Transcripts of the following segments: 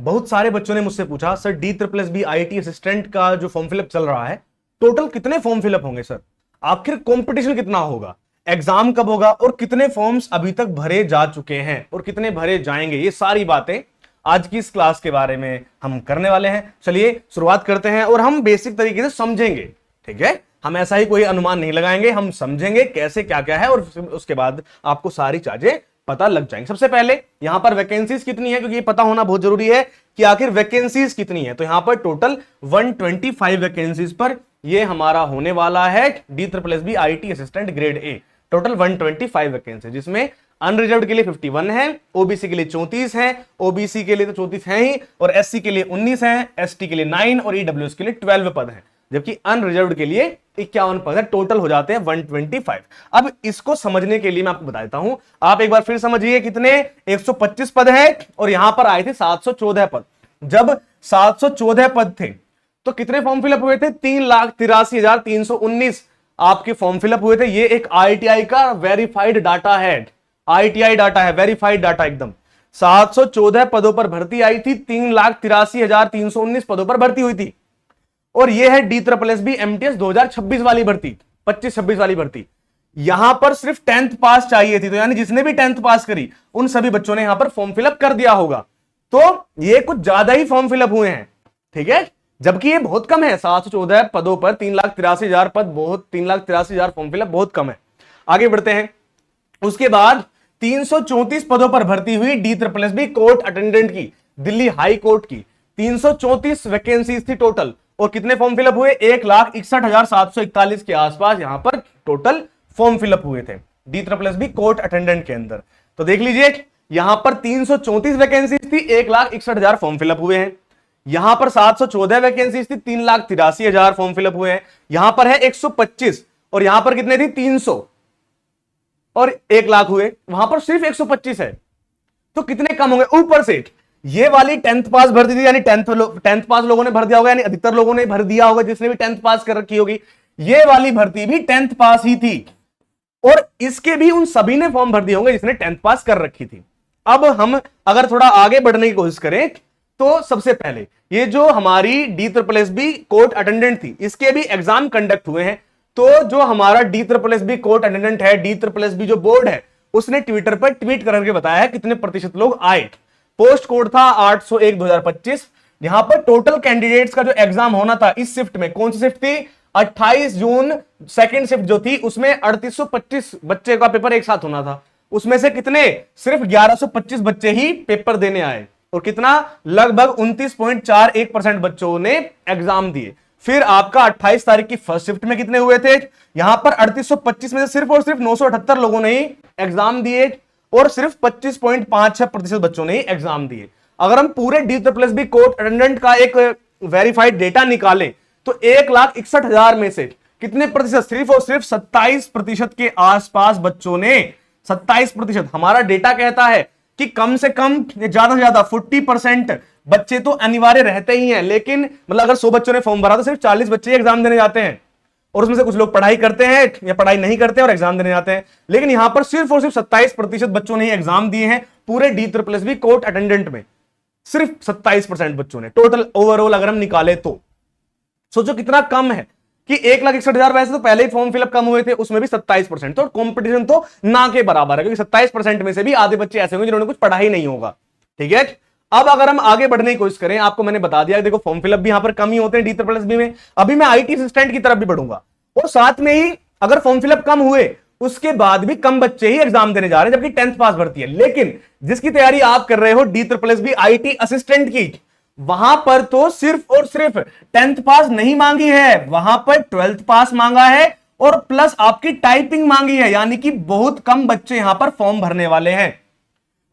बहुत सारे बच्चों ने मुझसे पूछा सर D+B IIT असिस्टेंट का जो फॉर्म फिलअप चल रहा है टोटल कितने फॉर्म फिलअप होंगे सर, आखिर कंपटीशन कितना होगा, एग्जाम कब होगा और कितने फॉर्म्स अभी तक भरे जा चुके हैं और कितने भरे जाएंगे। ये सारी बातें आज की इस क्लास के बारे में हम करने वाले हैं। चलिए शुरुआत करते हैं और हम बेसिक तरीके से समझेंगे। ठीक है, हम ऐसा ही कोई अनुमान नहीं लगाएंगे, हम समझेंगे कैसे क्या क्या है और उसके बाद आपको सारी चीजें पता लग जाएंगे। सबसे पहले यहां पर वैकेंसीज कितनी है, क्योंकि ये पता होना बहुत जरूरी है कि आखिर वैकेंसीज कितनी है। तो यहां पर टोटल 125 वैकेंसीज पर ये हमारा होने वाला है D+B IIT assistant grade A. Total 125 vacancy, जिसमें अनरिजर्व्ड के लिए 51 है, ओबीसी के लिए 34 है, ओबीसी के लिए तो 34 है ही, और एससी के लिए 19 है, एसटी के लिए 9 और ईडब्ल्यूएस के लिए 12 पद हैं, जबकि अनरिजर्व्ड के लिए 51 पद है। टोटल हो जाते हैं 125। अब इसको समझने के लिए मैं आपको बता देता हूं, आप एक बार फिर समझिए कितने 125 पद है और यहां पर आए थे 714 पद। जब 714 पद थे तो कितने फॉर्म फिलअप हुए थे, 3,83,319 आपके फॉर्म फिलअप हुए थे। ये एक आईटीआई का वेरीफाइड डाटा है, आईटीआई डाटा है, वेरीफाइड डाटा एकदम। 714 पदों पर भर्ती आई थी, 3,83,319 पदों पर भर्ती हुई थी। और यह है D+B MTS 2026 वाली भर्ती, 25-26 वाली भर्ती। यहां पर सिर्फ 10th पास चाहिए थी, तो यानी जिसने भी 10th पास करी उन सभी बच्चों ने यहां पर फॉर्म फिलअप कर दिया होगा। तो ये कुछ ज्यादा ही फॉर्म फिलअप हुए हैं, ठीक है, जबकि ये बहुत कम है। 714 पदों पर 3,83,000 पद, बहुत 3,83,000 फॉर्म फिलअप बहुत कम है। आगे बढ़ते हैं। उसके बाद 334 पदों पर भर्ती हुई D+B कोर्ट अटेंडेंट की, दिल्ली हाई कोर्ट की। 334 वैकेंसीज थी टोटल, और कितने फॉर्म फिलअप हुए, 1,61,741 के आसपास यहां पर टोटल फॉर्म फिलअप हुए थे D+B कोर्ट अटेंडेंट के अंदर। तो देख लीजिए यहां पर 334 वैकेंसीज थी, 1,61,000 फॉर्म फिलअप हुए हैं। यहां पर 714 वैकेंसीज थी, 3,83,000 फॉर्म फिलअप हुए हैं। यहां पर है 125 और यहां पर कितने थी, 300 और 1 लाख हुए, वहां पर सिर्फ 125 है। तो कितने कम होंगे। ऊपर से ये वाली 10th पास भर्ती थी, यानी 10th पास लोगों ने भर दिया होगा, यानी अधिकतर लोगों ने भर दिया होगा जिसने भी 10th पास कर रखी होगी। ये वाली भर्ती भी 10th पास ही थी, और इसके भी उन सभी ने फॉर्म भर दिए होंगे जिसने 10th पास कर रखी थी। अब हम अगर थोड़ा आगे बढ़ने की कोशिश करें तो सबसे पहले ये जो हमारी D+B कोर्ट अटेंडेंट थी, इसके भी एग्जाम कंडक्ट हुए हैं। तो जो हमारा D+B कोर्ट अटेंडेंट है, D+B जो बोर्ड है, उसने ट्विटर पर ट्वीट करके बताया है कितने प्रतिशत लोग आए। पोस्ट कोड था 801/2025। यहां पर टोटल कैंडिडेट्स का जो एग्जाम होना था इस शिफ्ट में, कौन सी शिफ्ट थी, 28 जून सेकंड शिफ्ट जो थी, उसमें 3825 बच्चे का पेपर एक साथ होना था। उसमें से कितने, सिर्फ 1125 बच्चे ही पेपर देने आए, और कितना, लगभग 29.41% बच्चों ने एग्जाम दिए। फिर आपका 28 तारीख की फर्स्ट शिफ्ट में कितने हुए थे, यहां पर 3825 में से सिर्फ और सिर्फ 978 लोगों ने ही एग्जाम दिए, और सिर्फ 25.56% बच्चों ने ही एग्जाम दिए। अगर हम पूरे D+B कोर्ट अटेंडेंट का एक वेरीफाइड डेटा निकालें तो 1,61,000 में से कितने प्रतिशत, सिर्फ और सिर्फ 27% के आसपास बच्चों ने, 27%। हमारा डेटा कहता है कि कम से कम, ज्यादा से ज्यादा 40% बच्चे तो अनिवार्य रहते ही हैं, लेकिन मतलब अगर 100 बच्चों ने फॉर्म भरा तो सिर्फ 40 बच्चे एग्जाम देने जाते हैं, और उसमें से कुछ लोग पढ़ाई करते हैं या पढ़ाई नहीं करते हैं और एग्जाम देने जाते हैं। लेकिन यहां पर सिर्फ और सिर्फ 27% बच्चों ने एग्जाम दिए हैं पूरे D+B कोर्ट अटेंडेंट में, सिर्फ 27% बच्चों ने टोटल ओवरऑल अगर हम निकाले तो। सोचो कितना कम है कि 1,61,000, वैसे तो पहले ही फॉर्म फिलअप कम हुए थे, उसमें भी 27%। तो कंपटीशन तो ना के बराबर है, क्योंकि 27% में से भी आधे बच्चे ऐसे होंगे जिन्होंने कुछ पढ़ा ही नहीं होगा। ठीक है, अब अगर हम आगे बढ़ने की कोशिश करें, आपको मैंने बता दिया, देखो फॉर्म फिलअप भी यहां पर कम ही होते हैं D+B में। अभी मैं IT असिस्टेंट की तरफ भी बढ़ूंगा, और साथ में ही अगर फॉर्म फिलअप कम हुए उसके बाद भी कम बच्चे ही एग्जाम देने जा रहे हैं, जबकि 10th पास भर्ती है। लेकिन जिसकी तैयारी आप कर रहे हो D+B IT असिस्टेंट की, वहां पर तो सिर्फ और सिर्फ 10th पास नहीं मांगी है, वहां पर 12th पास मांगा है, और प्लस आपकी टाइपिंग मांगी है, यानी कि बहुत कम बच्चे यहां पर फॉर्म भरने वाले हैं।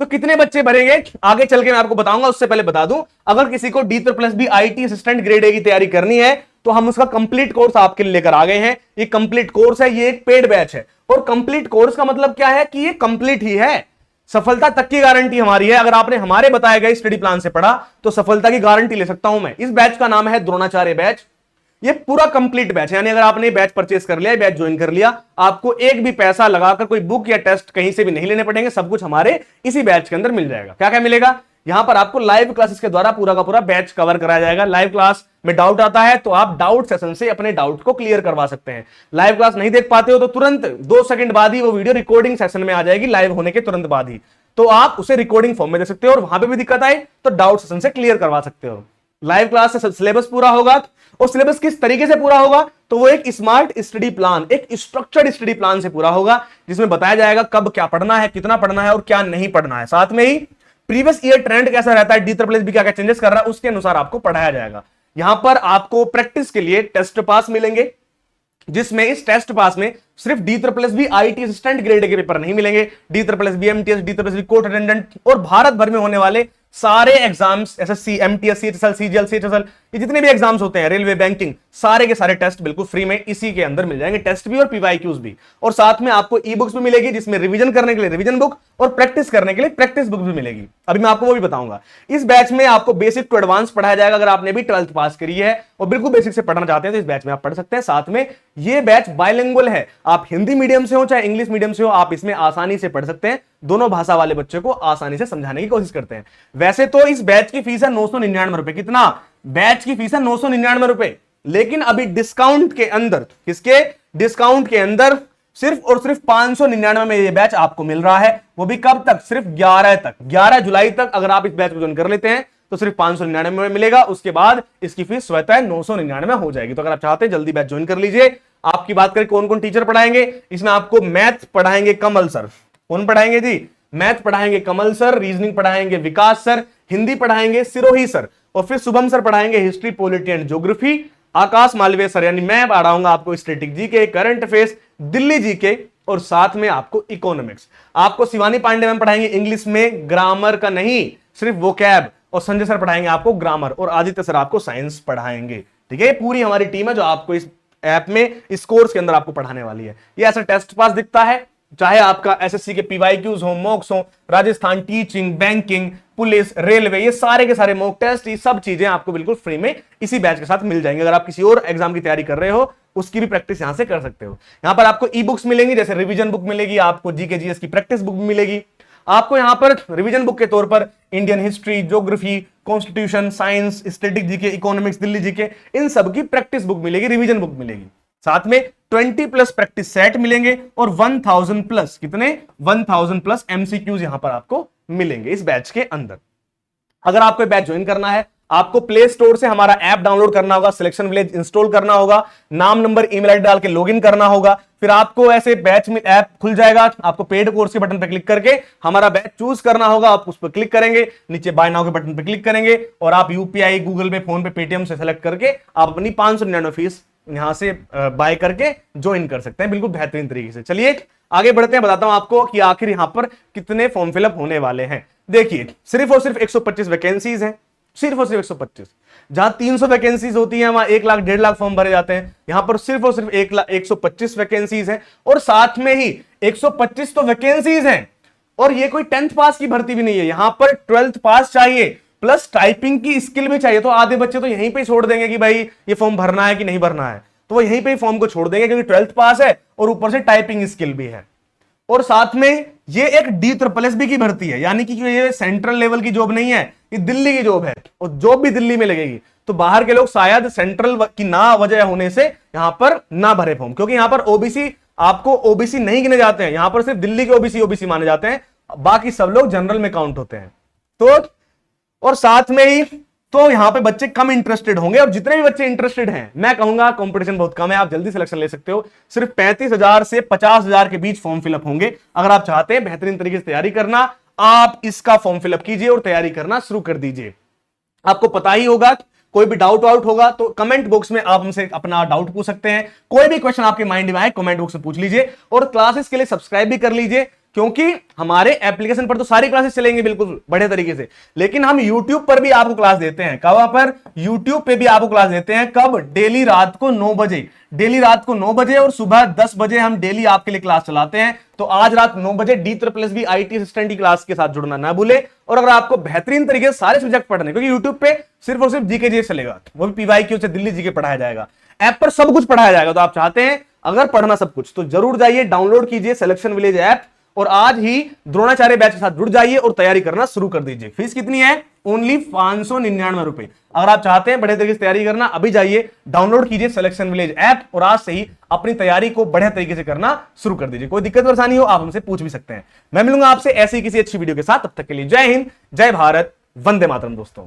तो कितने बच्चे भरेंगे आगे चल के मैं आपको बताऊंगा। उससे पहले बता दूं, अगर किसी को D+B IT assistant grade A की तैयारी करनी है तो हम उसका कंप्लीट कोर्स आपके लिए लेकर आ गए हैं। ये कंप्लीट कोर्स है, ये एक पेड बैच है, और कंप्लीट कोर्स का मतलब क्या है कि ये कंप्लीट ही है, सफलता तक की गारंटी हमारी है। अगर आपने हमारे बताए गए स्टडी प्लान से पढ़ा तो सफलता की गारंटी ले सकता हूं मैं। इस बैच का नाम है द्रोणाचार्य बैच। ये पूरा कंप्लीट बैच है, यानी अगर आपने बैच परचेस कर लिया, बैच ज्वाइन कर लिया, आपको एक भी पैसा लगाकर कोई बुक या टेस्ट कहीं से भी नहीं लेने पड़ेंगे, सब कुछ हमारे इसी बैच के अंदर मिल जाएगा। क्या क्या मिलेगा, यहां पर आपको लाइव क्लासेस के द्वारा पूरा का पूरा बैच कवर कराया जाएगा। लाइव क्लास में डाउट आता है तो आप डाउट सेशन से अपने डाउट को क्लियर करवा सकते हैं। लाइव क्लास नहीं देख पाते हो तो तुरंत 2 सेकंड बाद ही वो वीडियो रिकॉर्डिंग सेशन में आ जाएगी, लाइव होने के तुरंत बाद ही, तो आप उसे रिकॉर्डिंग फॉर्म में देख सकते हो और वहां पे भी दिक्कत आए तो डाउट सेशन से क्लियर करवा सकते हो। लाइव क्लास से सिलेबस पूरा होगा, और सिलेबस किस तरीके से पूरा होगा, तो वो एक स्मार्ट स्टडी प्लान, एक स्ट्रक्चर्ड स्टडी प्लान से पूरा होगा, जिसमें बताया जाएगा कब क्या पढ़ना है, कितना पढ़ना है और क्या नहीं पढ़ना है। साथ में ही प्रीवियस ईयर ट्रेंड कैसा रहता है, DSSB क्या क्या चेंजेस कर रहा है, उसके अनुसार आपको पढ़ाया जाएगा। यहां पर आपको प्रैक्टिस के लिए टेस्ट पास मिलेंगे, जिसमें इस टेस्ट पास में सिर्फ DSSB IT असिस्टेंट ग्रेड के पेपर नहीं मिलेंगे, DSSB MTS, DSSB court attendant और भारत भर में होने वाले सारे exams, SSC, MTS, CHSL, CGL, CHSL, ये जितने भी एग्जाम्स होते हैं, रेलवे, बैंकिंग, सारे के सारे टेस्ट बिल्कुल फ्री में इसी के अंदर मिल जाएंगे, टेस्ट भी और PYQs भी। और साथ में आपको ई बुक्स भी मिलेगी, जिसमें रिवीजन करने के लिए रिवीजन बुक और प्रैक्टिस करने के लिए प्रैक्टिस बुक भी मिलेगी। अभी मैं आपको वो भी बताऊंगा। इस बैच में आपको बेसिक टू एडवांस पढ़ाया जाएगा। अगर आपने भी 12th पास करी है और बिल्कुल बेसिक से पढ़ना चाहते हैं तो इस बैच में आप पढ़ सकते हैं। साथ में ये बैच बाइलिंगुअल है, आप हिंदी मीडियम से हो चाहे इंग्लिश मीडियम से हो, आप इसमें आसानी से पढ़ सकते हैं। दोनों भाषा वाले बच्चे को आसानी से समझाने की कोशिश करते हैं। वैसे तो इस बैच की फीस है 999 रुपए। कितना? बैच की फीस है 999 रुपए, लेकिन अभी डिस्काउंट के अंदर, किसके डिस्काउंट के अंदर, सिर्फ और सिर्फ 599 में ये बैच आपको मिल रहा है। वो भी कब तक? सिर्फ 11 तक, 11 जुलाई तक। अगर आप इस बैच को ज्वाइन कर लेते हैं तो सिर्फ 599 में मिलेगा। उसके बाद इसकी फीस स्वतः 999 हो जाएगी। तो अगर आप चाहते हैं जल्दी बैच ज्वाइन कर लीजिए। आपकी बात करें कौन कौन टीचर पढ़ाएंगे, इसमें आपको मैथ पढ़ाएंगे कमल सर। कौन पढ़ाएंगे जी? मैथ पढ़ाएंगे कमल सर, रीजनिंग पढ़ाएंगे विकास सर, हिंदी पढ़ाएंगे सिरोही सर, और फिर शुभम सर पढ़ाएंगे history, polity and geography. Akash Malviya sir, यानी मैं पढ़ाऊंगा आपको static GK, current affairs, Delhi GK, और साथ में आपको इकोनॉमिक्स। आपको शिवानी पांडे मैम पढ़ाएंगे इंग्लिश में, ग्रामर का नहीं, सिर्फ वोकैब, और संजय सर पढ़ाएंगे आपको ग्रामर, और आदित्य सर आपको साइंस पढ़ाएंगे। ठीक है, पूरी हमारी टीम है जो आपको इस ऐप में, इस कोर्स के अंदर आपको पढ़ाने वाली है। ये ऐसा टेस्ट पास दिखता है, चाहे आपका एसएससी के PYQs हो, मॉक्स हो, Rajasthan teaching, banking, police, railway, ये सारे के सारे मॉक टेस्ट, ये सब चीजें आपको बिल्कुल फ्री में इसी बैच के साथ मिल जाएंगे। अगर आप किसी और एग्जाम की तैयारी कर रहे हो, उसकी भी प्रैक्टिस यहां से कर सकते हो। यहां पर आपको ई बुक्स मिलेंगी, जैसे रिवीजन बुक मिलेगी, आपको जीके जीएस की प्रैक्टिस बुक भी मिलेगी। आपको यहां पर रिवीजन बुक के तौर पर Indian history, geography, constitution, science, static GK, economics, Delhi GK, इन सब की प्रैक्टिस बुक मिलेगी, रिवीजन बुक मिलेगी। साथ में 20+ प्रैक्टिस सेट मिलेंगे और 1000+, कितने? 1000+ MCQs यहां पर आपको मिलेंगे इस बैच के अंदर। अगर आपको बैच ज्वाइन करना है, आपको प्ले स्टोर से हमारा ऐप डाउनलोड करना होगा, सिलेक्शन विलेज इंस्टॉल करना होगा, नाम नंबर ईमेल आईडी डाल के लॉगिन करना होगा। फिर आपको ऐसे बैच में ऐप खुल जाएगा, आपको पेड कोर्स के बटन पर क्लिक करके हमारा बैच चूज करना होगा। आप उस पर क्लिक करेंगे, नीचे बाय नाउ के बटन पर क्लिक करेंगे और आप यूपीआई, गूगल पे, फोन पे, पेटीएम से सेलेक्ट करके आप अपनी 599 फीस यहां से बाय करके ज्वाइन कर सकते हैं, बिल्कुल बेहतरीन तरीके से। चलिए आगे बढ़ते हैं, बताता हूं आपको कि आखिर यहां पर कितने फॉर्म फिलअप होने वाले हैं। देखिए, सिर्फ और सिर्फ 125 वैकेंसीज हैं, सिर्फ और सिर्फ 125। जहां 300 वैकेंसीज होती हैं वहां 1 लाख 1.5 लाख फॉर्म भरे जाते हैं, यहां पर सिर्फ और सिर्फ 125 वैकेंसीज हैं। और साथ में ही 125 तो वैकेंसीज हैं, और ये कोई 10th पास की भर्ती भी नहीं है, यहां पर 12th पास चाहिए प्लस टाइपिंग की स्किल भी चाहिए। तो आधे बच्चे तो यहीं पे छोड़ देंगे कि भाई ये फॉर्म भरना है कि नहीं भरना है, तो वो यहीं पे फॉर्म को छोड़ देंगे, क्योंकि 12th पास है और ऊपर से टाइपिंग स्किल भी है। और साथ में ये एक DSSB की भर्ती है, यानी कि ये सेंट्रल लेवल की जॉब नहीं है, ये दिल्ली की जॉब है, और जॉब भी दिल्ली में लगेगी। तो बाहर के लोग शायद सेंट्रल की ना वजह होने से यहां पर ना भरे फॉर्म, क्योंकि यहां पर ओबीसी, आपको ओबीसी नहीं गिने जाते हैं, यहां पर सिर्फ दिल्ली के ओबीसी माने जाते हैं, बाकी सब लोग जनरल में काउंट होते हैं। तो और साथ में ही तो यहां पे बच्चे कम इंटरेस्टेड होंगे, और जितने भी बच्चे इंटरेस्टेड हैं, मैं कहूंगा कंपटीशन बहुत कम है, आप जल्दी सिलेक्शन ले सकते हो। सिर्फ 35,000 से 50,000 के बीच फॉर्म फिलअप होंगे। अगर आप चाहते हैं बेहतरीन तरीके से तैयारी करना, आप इसका फॉर्म फिलअप कीजिए और तैयारी करना शुरू कर दीजिए। आपको पता ही होगा, कोई भी डाउट होगा तो कमेंट बॉक्स में आप हमसे अपना डाउट पूछ सकते हैं। कोई भी क्वेश्चन आपके माइंड में आए कमेंट बॉक्स में पूछ लीजिए, और क्लासेस के लिए सब्सक्राइब भी कर लीजिए, क्योंकि हमारे एप्लीकेशन पर तो सारी क्लासेस चलेंगी बिल्कुल बढ़िया तरीके से, लेकिन हम YouTube पर भी आपको क्लास देते हैं। कहां पर? YouTube पे भी आपको क्लास देते हैं। कब? डेली रात को 9 बजे, डेली रात को 9 बजे, और सुबह 10 बजे हम डेली आपके लिए क्लास चलाते हैं। तो आज रात 9 बजे DSSB IT असिस्टेंट की क्लास के साथ जुड़ना ना भूले। और अगर आपको बेहतरीन तरीके से सारे सब्जेक्ट पढ़ने, क्योंकि YouTube पे सिर्फ और सिर्फ जीके जीएस चलेगा, वो भी PYQ से दिल्ली जीके पढ़ाया जाएगा, ऐप पर सब कुछ पढ़ाया जाएगा। तो आप चाहते हैं अगर पढ़ना सब कुछ, तो जरूर जाइए, डाउनलोड कीजिए सिलेक्शन विलेज ऐप और आज ही द्रोणाचार्य बैच के साथ जुड़ जाइए और तैयारी करना शुरू कर दीजिए। फीस कितनी है? ओनली 599 रुपए। अगर आप चाहते हैं बढ़िया तरीके से तैयारी करना, अभी जाइए डाउनलोड कीजिए सिलेक्शन विलेज ऐप और आज से ही अपनी तैयारी को बढ़िया तरीके से करना शुरू कर दीजिए। कोई दिक्कत परेशानी हो आप हमसे पूछ भी सकते हैं। मैं मिलूंगा आपसे ऐसी किसी अच्छी वीडियो के साथ, तब तक के लिए जय हिंद, जय भारत, वंदे मातरम दोस्तों।